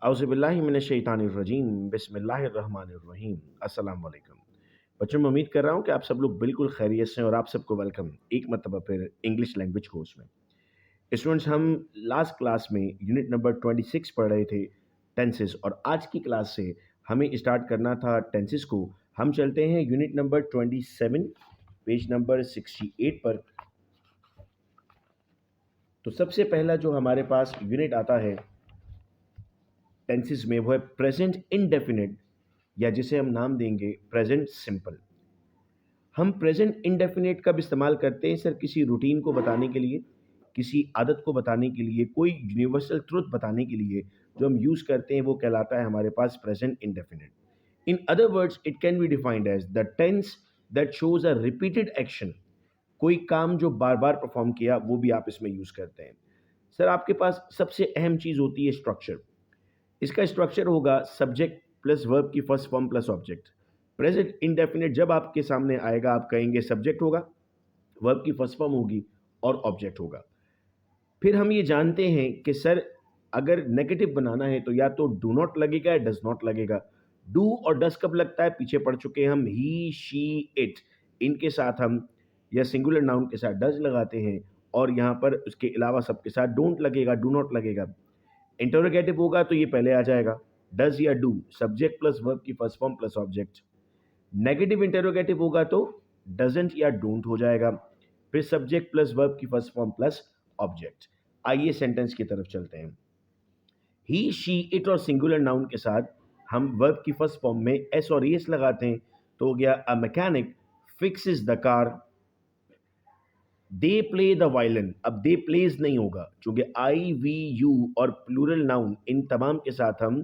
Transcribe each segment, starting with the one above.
औज़ुबिल्लाहिमिनश्शैतानिर्रजीम बिस्मिल्लाहिर्रहमानिर्रहीम अस्सलाम वालेकुम। बच्चों मैं उम्मीद कर रहा हूँ कि आप सब लोग बिल्कुल खैरियत से हैं और आप सबको वेलकम एक मरतबा फिर इंग्लिश लैंग्वेज कोर्स में। स्टूडेंट्स हम लास्ट क्लास में यूनिट नंबर 26 पढ़ रहे थे टेंसेस और आज की क्लास से हमें स्टार्ट करना था टेंसेस को। हम चलते हैं यूनिट नंबर 27 पेज नंबर 68 पर। तो सबसे पहला जो हमारे पास यूनिट आता है टेंसेस में वो है प्रेजेंट इंडेफिनिट या जिसे हम नाम देंगे प्रेजेंट सिंपल। हम प्रेजेंट इंडेफिनिट कब इस्तेमाल करते हैं सर? किसी रूटीन को बताने के लिए, किसी आदत को बताने के लिए, कोई यूनिवर्सल ट्रुथ बताने के लिए जो हम यूज़ करते हैं वो कहलाता है हमारे पास present indefinite. In other words it can be defined as the tense that shows a repeated action. कोई काम जो बार बार परफॉर्म किया वो भी आप इसमें यूज़ करते हैं। सर आपके पास सबसे अहम चीज़ होती है स्ट्रक्चर। इसका स्ट्रक्चर होगा सब्जेक्ट प्लस वर्ब की first form plus object. Present indefinite जब आपके सामने आएगा आप कहेंगे सब्जेक्ट होगा, वर्ब की फर्स्ट फॉर्म होगी और ऑब्जेक्ट होगा। फिर हम ये जानते हैं कि सर अगर नेगेटिव बनाना है तो या तो डू नॉट लगेगा या डज नॉट लगेगा। डू और डज कब लगता है पीछे पढ़ चुके हैं हम, ही शी इट, इनके साथ हम या सिंगुलर नाउन के साथ डज लगाते हैं और यहाँ पर उसके अलावा सबके साथ डोंट लगेगा, डू नॉट लगेगा। इंटरोगेटिव होगा तो ये पहले आ जाएगा, डज या डू, सब्जेक्ट प्लस वर्ब की first form plus object. Negative interrogative होगा तो डजंट या डोंट हो जाएगा, फिर सब्जेक्ट प्लस वर्ब की फर्स्ट फॉर्म प्लस ऑब्जेक्ट। आइए सेंटेंस की तरफ चलते हैं। ही शी इट और सिंगुलर नाउन के साथ हम वर्ब की फर्स्ट फॉर्म में एस और एस लगाते हैं तो हो गया a mechanic fixes the car. They play the violin, अब दे प्लेज नहीं होगा क्योंकि आई वी यू और प्लूरल नाउन इन तमाम के साथ हम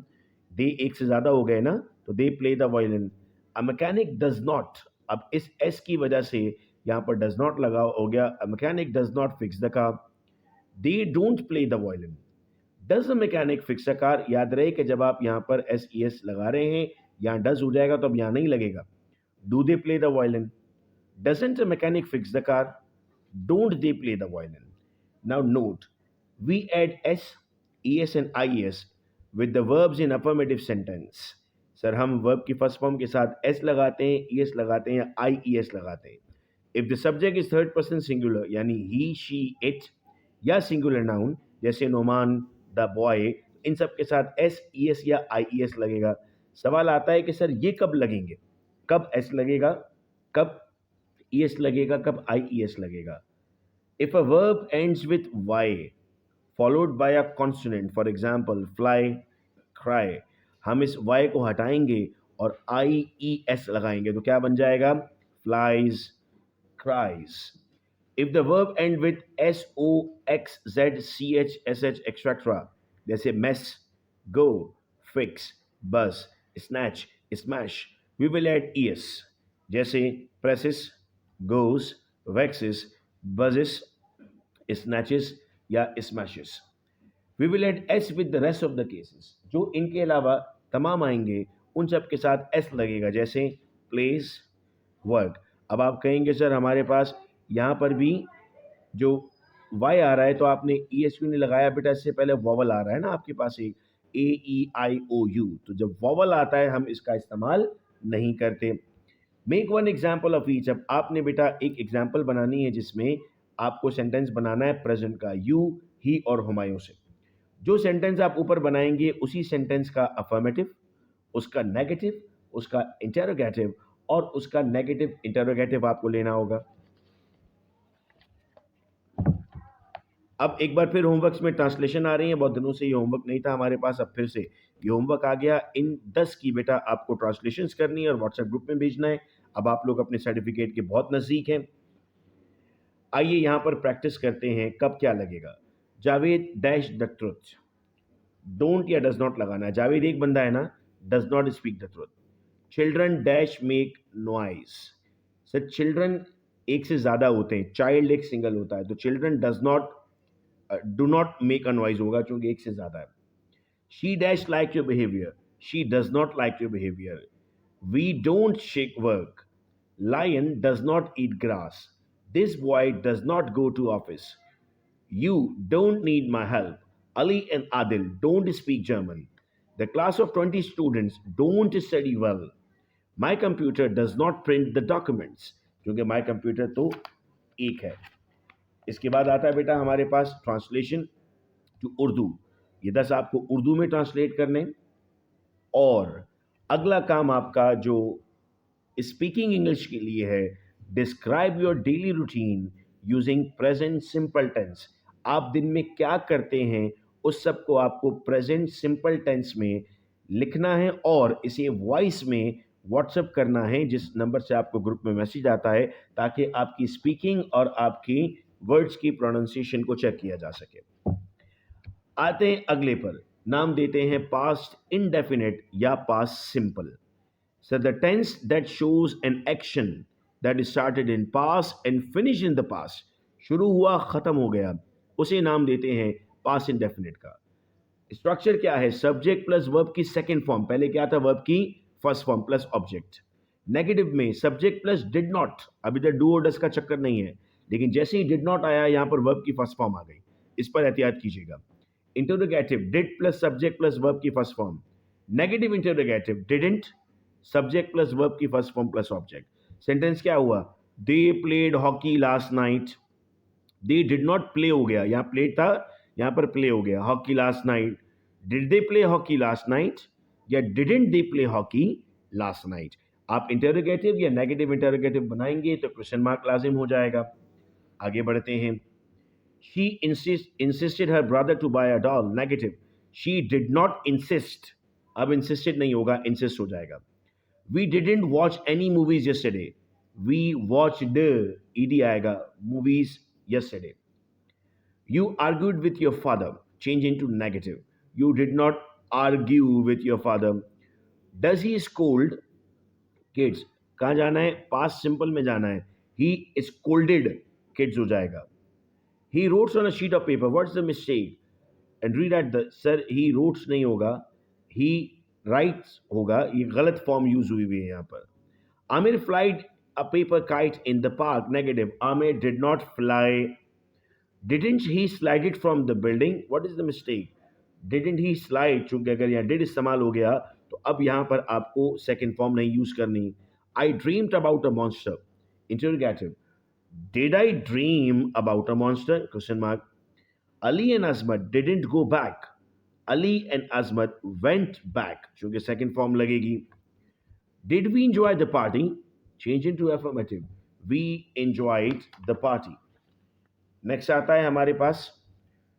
दे एक से ज्यादा हो गए ना, तो they play the violin. A mechanic does not, अब इस एस की वजह से यहाँ पर डज नॉट लगा हो गया a mechanic does not fix the car. They don't play the violin. Does a mechanic fix a car, याद रहे कि जब आप यहाँ पर एस ई एस लगा रहे हैं यहाँ डज हो जाएगा तो अब यहाँ नहीं लगेगा। Do they play the violin? Doesn't a mechanic fix the car? Don't they play the violin? Now note, we add s, es and ies with the verbs in affirmative sentence. Sir हम verb की first form के साथ s लगाते हैं, es लगाते हैं या ies लगाते हैं। If the subject is third person singular यानी he, she, it या singular noun जैसे नोमान, द बॉय, इन सब के साथ s, es या ies लगेगा। सवाल आता है कि सर ये कब लगेंगे, कब s लगेगा, कब es लगेगा, कब ies लगेगा। If a verb ends with y followed by a consonant, for example, fly, cry, हम इस y को हटाएंगे और i e s लगाएंगे तो क्या बन जाएगा? Flies, cries. If the verb end with s o x z c h s h etc. जैसे mess, go, fix, buzz, snatch, smash, we will add es. जैसे presses, goes, vexes, buzzes, snatches या smashes. We will add s with the rest of the cases. जो इनके अलावा तमाम आएंगे उन सब के साथ s लगेगा जैसे plays, work. अब आप कहेंगे सर हमारे पास यहाँ पर भी जो y आ रहा है तो आपने ई एस क्यों नहीं लगाया बेटा? इससे पहले वॉवल आ रहा है ना आपके पास एक ए ई आई ओ यू, तो जब वॉवल आता है हम इसका इस्तेमाल नहीं करते। Make one example of each. अब आपने बेटा एक एग्जाम्पल बनानी है जिसमें आपको सेंटेंस बनाना है प्रेजेंट का, यू, ही और हुमायूं से। जो सेंटेंस आप ऊपर बनाएंगे उसी सेंटेंस का अफर्मेटिव, उसका नेगेटिव, उसका इंटेरोगेटिव और उसका नेगेटिव इंटेरोगेटिव आपको लेना होगा। अब एक बार फिर होमवर्क्स में ट्रांसलेशन आ रही है, बहुत दिनों से ये होमवर्क नहीं था हमारे पास, अब फिर से ये होमवर्क आ गया। इन 10 की बेटा आपको ट्रांसलेशंस करनी है और व्हाट्सएप ग्रुप में भेजना है। अब आप लोग अपने सर्टिफिकेट के बहुत नज़दीक हैं। आइए यहाँ पर प्रैक्टिस करते हैं कब क्या लगेगा। Javed dash the truth, don't या डज नॉट लगाना है। जावेद एक बंदा है ना, does not speak the truth. Children dash make noise, sir children एक से ज़्यादा होते हैं, चाइल्ड एक सिंगल होता है, तो children does not do not make a noise होगा क्योंकि एक से ज़्यादा है। She dash like your behaviour, she does not like your behaviour. We don't shake work, lion does not eat grass. This boy does not go to office. You don't need my help. Ali and Adil don't speak German. The class of 20 students don't study well, my computer does not print the documents, क्योंकि my computer तो एक है। इसके बाद आता है बेटा हमारे पास ट्रांसलेशन टू उर्दू। ये 10 आपको उर्दू में ट्रांसलेट करने, और अगला काम आपका जो स्पीकिंग इंग्लिश के लिए है, describe your daily routine using present simple tense. आप दिन में क्या करते हैं उस सब को आपको प्रेजेंट सिंपल टेंस में लिखना है और इसे वॉइस में व्हाट्सएप करना है, जिस नंबर से आपको ग्रुप में मैसेज आता है, ताकि आपकी स्पीकिंग और आपकी वर्ड्स की प्रोनाउंसिएशन को चेक किया जा सके। आते हैं अगले पर, नाम देते हैं पास्ट इंडेफिनिट या past simple. So the tense that shows an action that started in past and finished in the past, शुरू हुआ खत्म हो गया, उसे नाम देते हैं पास्ट इंडेफिनिट का। स्ट्रक्चर क्या है? सब्जेक्ट प्लस वर्ब की सेकंड फॉर्म, पहले क्या था? वर्ब की first form plus object. Negative में सब्जेक्ट प्लस डिड नॉट, अभी तक डू और डस का चक्कर नहीं है, लेकिन जैसे ही डिड नॉट आया यहां पर वर्ब की फर्स्ट फॉर्म आ गई, इस पर एहतियात कीजिएगा। Interrogative, did plus subject plus verb की first form. Negative interrogative, didn't, subject plus verb की first form plus object. Sentence क्या हुआ? They played hockey last night. They did not play हो गया, यहां प्ले था, यहां पर प्ले हो गया, hockey last night. Did they play hockey last night या didn't they play hockey last night? आप इंटरोगेटिव या नेगेटिव इंटरोगेटिव बनाएंगे तो क्वेश्चन मार्क लाजिम हो जाएगा। आगे बढ़ते हैं। She insisted her brother to buy a doll, negative. She did not insist, अब इंसिस्टेड नहीं होगा, इंसिस्ट हो जाएगा। We didn't watch any movies yesterday. We watched ed आएगा, movies yesterday. You argued with your father, change into negative. You did not argue with your father. Does he scold kids? कहाँ जाना है? Past simple में जाना है। He scolded kids हो जाएगा। He wrote on a sheet of paper. What's the mistake? And read at the, sir, he wrote नहीं होगा, he writes होगा, ये गलत फॉर्म यूज हुई है यहाँ पर। Aamir flied a paper kite in the park, negative. Aamir did not fly. Didn't he slide it from the building, what is the mistake? Didn't he slide, चूंकि अगर यहाँ डिड इस्तेमाल हो गया तो अब यहाँ पर आपको सेकेंड फॉर्म नहीं यूज करनी। आई dreamed about a monster, interrogative. Did I dream about a monster? Question mark. Ali and Azmat didn't go back. Ali and Azmat went back, क्योंकि सेकेंड फॉर्म लगेगी। Did we enjoy the party? Change into affirmative. We enjoyed the party. Next आता है हमारे पास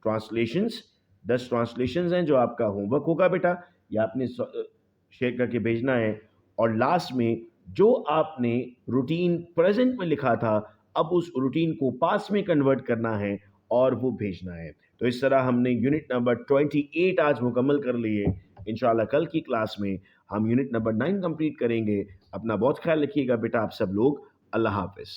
translations. 10 translations हैं जो आपका homework होगा बेटा, ये आपने शेयर करके भेजना है। और लास्ट में जो आपने रूटीन प्रेजेंट में लिखा था, अब उस रूटीन को पास में कन्वर्ट करना है और वो भेजना है। तो इस तरह हमने यूनिट नंबर 28 आज मुकम्मल कर लिए। इंशाल्लाह कल की क्लास में हम यूनिट नंबर 9 कंप्लीट करेंगे। अपना बहुत ख्याल रखिएगा बेटा आप सब लोग। अल्लाह हाफिज़।